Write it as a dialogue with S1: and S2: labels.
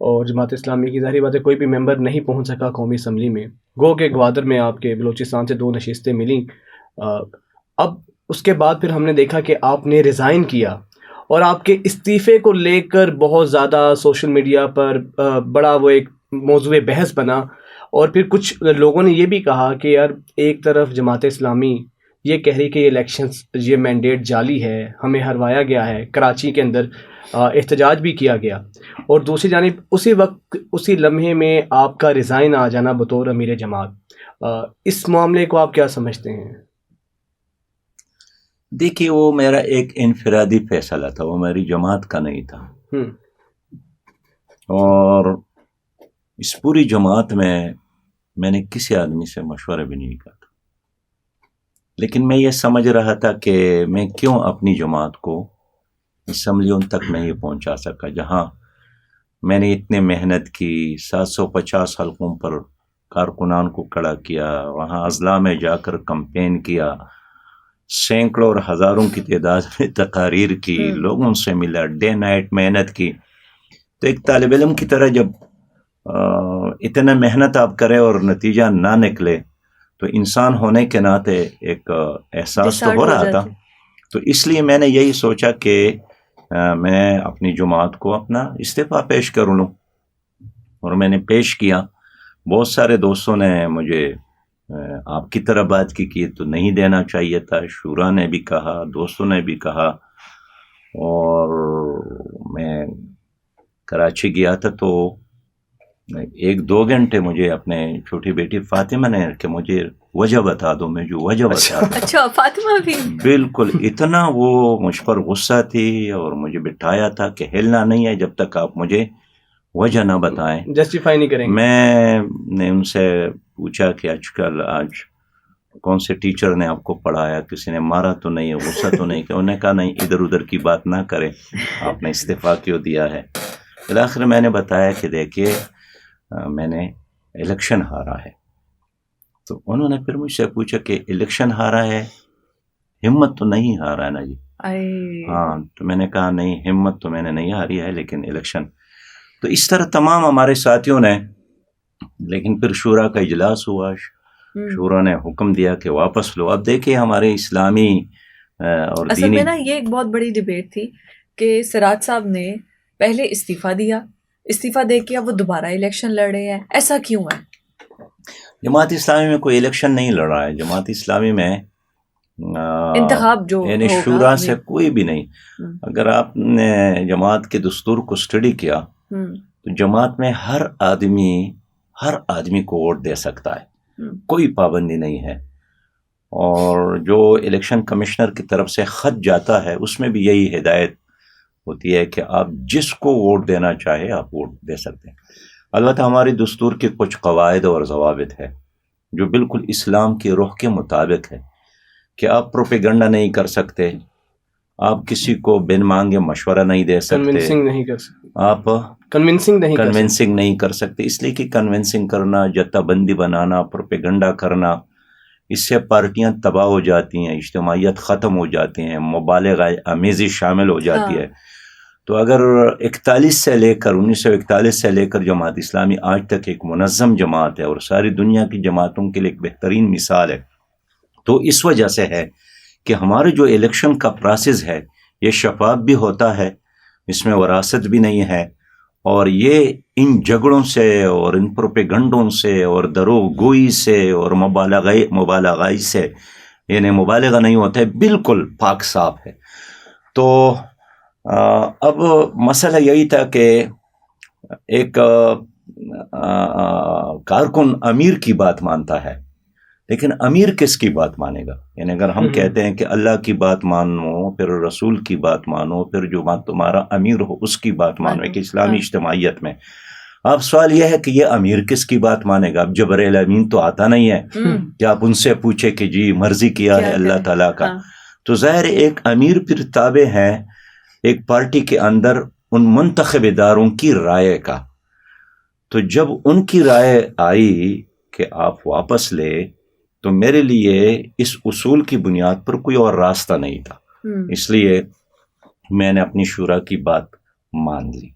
S1: اور جماعت اسلامی کی ظاہری بات ہے کوئی بھی ممبر نہیں پہنچ سکا قومی اسمبلی میں. گو کہ گوادر میں آپ کے بلوچستان سے 2 نشستیں ملیں. اب اس کے بعد پھر ہم نے دیکھا کہ آپ نے ریزائن کیا اور آپ کے استعفے کو لے کر بہت زیادہ سوشل میڈیا پر بڑا وہ ایک موضوع بحث بنا. اور پھر کچھ لوگوں نے یہ بھی کہا کہ یار ایک طرف جماعت اسلامی یہ کہہ رہی کہ یہ الیکشنز یہ مینڈیٹ جعلی ہے, ہمیں ہروایا گیا ہے, کراچی کے اندر احتجاج بھی کیا گیا, اور دوسری جانب اسی وقت اسی لمحے میں آپ کا ریزائن آ جانا بطور امیر جماعت. اس معاملے کو آپ کیا سمجھتے ہیں؟
S2: دیکھیے وہ میرا ایک انفرادی فیصلہ تھا, وہ میری جماعت کا نہیں تھا. اور اس پوری جماعت میں نے کسی آدمی سے مشورہ بھی نہیں کیا تھا, لیکن میں یہ سمجھ رہا تھا کہ میں کیوں اپنی جماعت کو اسمبلیوں تک نہیں پہنچا سکا, جہاں میں نے اتنے محنت کی, 750 حلقوں پر کارکنان کو کھڑا کیا, وہاں اضلاع میں جا کر کمپین کیا, سینکڑوں اور ہزاروں کی تعداد میں تقاریر کی, لوگوں سے ملا, ڈے نائٹ محنت کی. تو ایک طالب علم کی طرح جب اتنا محنت آپ کریں اور نتیجہ نہ نکلے تو انسان ہونے کے ناطے ایک احساس تو ہو رہا تھا. تو اس لیے میں نے یہی سوچا کہ میں اپنی جماعت کو اپنا استعفیٰ پیش کر لوں, اور میں نے پیش کیا. بہت سارے دوستوں نے مجھے آپ کی طرح بات کی تو نہیں دینا چاہیے تھا, شورا نے بھی کہا, دوستوں نے بھی کہا. اور میں کراچی گیا تھا تو 1-2 گھنٹے مجھے اپنے چھوٹی بیٹی فاطمہ نے کہ مجھے وجہ بتا دو, میں جو وجہ بتا دو.
S3: اچھا فاطمہ بھی
S2: بالکل اتنا وہ مجھ پر غصہ تھی, اور مجھے بٹھایا تھا کہ ہلنا نہیں ہے جب تک آپ مجھے وجہ نہ بتائیں,
S1: جسٹیفائی نہیں کریں.
S2: میں نے ان سے پوچھا کہ آج کون سے ٹیچر نے آپ کو پڑھایا, کسی نے مارا تو نہیں, غصہ تو نہیں, کہ انہوں نے کہا نہیں ادھر ادھر کی بات نہ کرے, آپ نے استعفیٰ کیوں دیا ہے. بالآخر میں نے بتایا کہ دیکھیے میں نے الیکشن ہارا ہے. تو انہوں نے پھر مجھ سے پوچھا کہ الیکشن ہارا ہے, ہمت تو نہیں ہارا ہے نا جی؟ ہاں. تو میں نے کہا نہیں, ہمت تو میں نے نہیں ہاری ہے, لیکن الیکشن. تو اس طرح تمام ہمارے ساتھیوں نے, لیکن پھر شورا کا اجلاس ہوا, شورا نے حکم دیا کہ واپس لو. اب دیکھیں ہمارے اسلامی اور
S3: اصل میں نا یہ ایک بہت بڑی ڈیبیٹ تھی کہ سراج صاحب نے پہلے استعفیٰ دیا, استعفیٰ دے کے اب وہ دوبارہ الیکشن لڑ رہے ہیں, ایسا کیوں ہے؟
S2: جماعت اسلامی میں کوئی الیکشن نہیں لڑ رہا ہے. جماعت اسلامی میں
S3: انتخاب جو
S2: یعنی شورا سے کوئی بھی نہیں. اگر آپ نے جماعت کے دستور کو اسٹڈی کیا تو جماعت میں ہر آدمی کو ووٹ دے سکتا ہے, کوئی پابندی نہیں ہے. اور جو الیکشن کمشنر کی طرف سے خط جاتا ہے اس میں بھی یہی ہدایت ہوتی ہے کہ آپ جس کو ووٹ دینا چاہے آپ ووٹ دے سکتے ہیں. البتہ ہماری دستور کے کچھ قواعد اور ضوابط ہے جو بالکل اسلام کی روح کے مطابق ہے, کہ آپ پروپیگنڈا نہیں کر سکتے, آپ کسی کو بن مانگے مشورہ نہیں دے سکتے, آپ کنونسنگ نہیں کر سکتے. اس لیے کہ کنونسنگ کرنا, جتہ بندی بنانا, پروپیگنڈا کرنا, اس سے پارٹیاں تباہ ہو جاتی ہیں, اجتماعیت ختم ہو جاتی ہیں, مبالغہ آمیزی شامل ہو جاتی ہے. تو اگر 1941 سے لے کر جماعت اسلامی آج تک ایک منظم جماعت ہے اور ساری دنیا کی جماعتوں کے لیے ایک بہترین مثال ہے, تو اس وجہ سے ہے کہ ہمارے جو الیکشن کا پروسیس ہے یہ شفاف بھی ہوتا ہے, اس میں وراثت بھی نہیں ہے, اور یہ ان جھگڑوں سے اور ان پروپیگنڈوں سے اور دروغ گوئی سے اور مبالغائی سے, یعنی مبالغہ نہیں ہوتا ہے, بالکل پاک صاف ہے. تو اب مسئلہ یہی تھا کہ ایک کارکن امیر کی بات مانتا ہے, لیکن امیر کس کی بات مانے گا؟ یعنی اگر ہم کہتے ہیں کہ اللہ کی بات مانو, پھر رسول کی بات مانو, پھر جو تمہارا امیر ہو اس کی بات مانو, ایک اسلامی اجتماعیت میں اب سوال یہ ہے کہ یہ امیر کس کی بات مانے گا؟ اب جبرائیل امین تو آتا نہیں ہے کہ آپ ان سے پوچھے کہ جی مرضی کیا ہے اللہ تعالیٰ کا. تو ظاہر ایک امیر پھر تابع ہے ایک پارٹی کے اندر ان منتخب اداروں کی رائے کا. تو جب ان کی رائے آئی کہ آپ واپس لے, تو میرے لیے اس اصول کی بنیاد پر کوئی اور راستہ نہیں تھا, اس لیے میں نے اپنی شورا کی بات مان لی.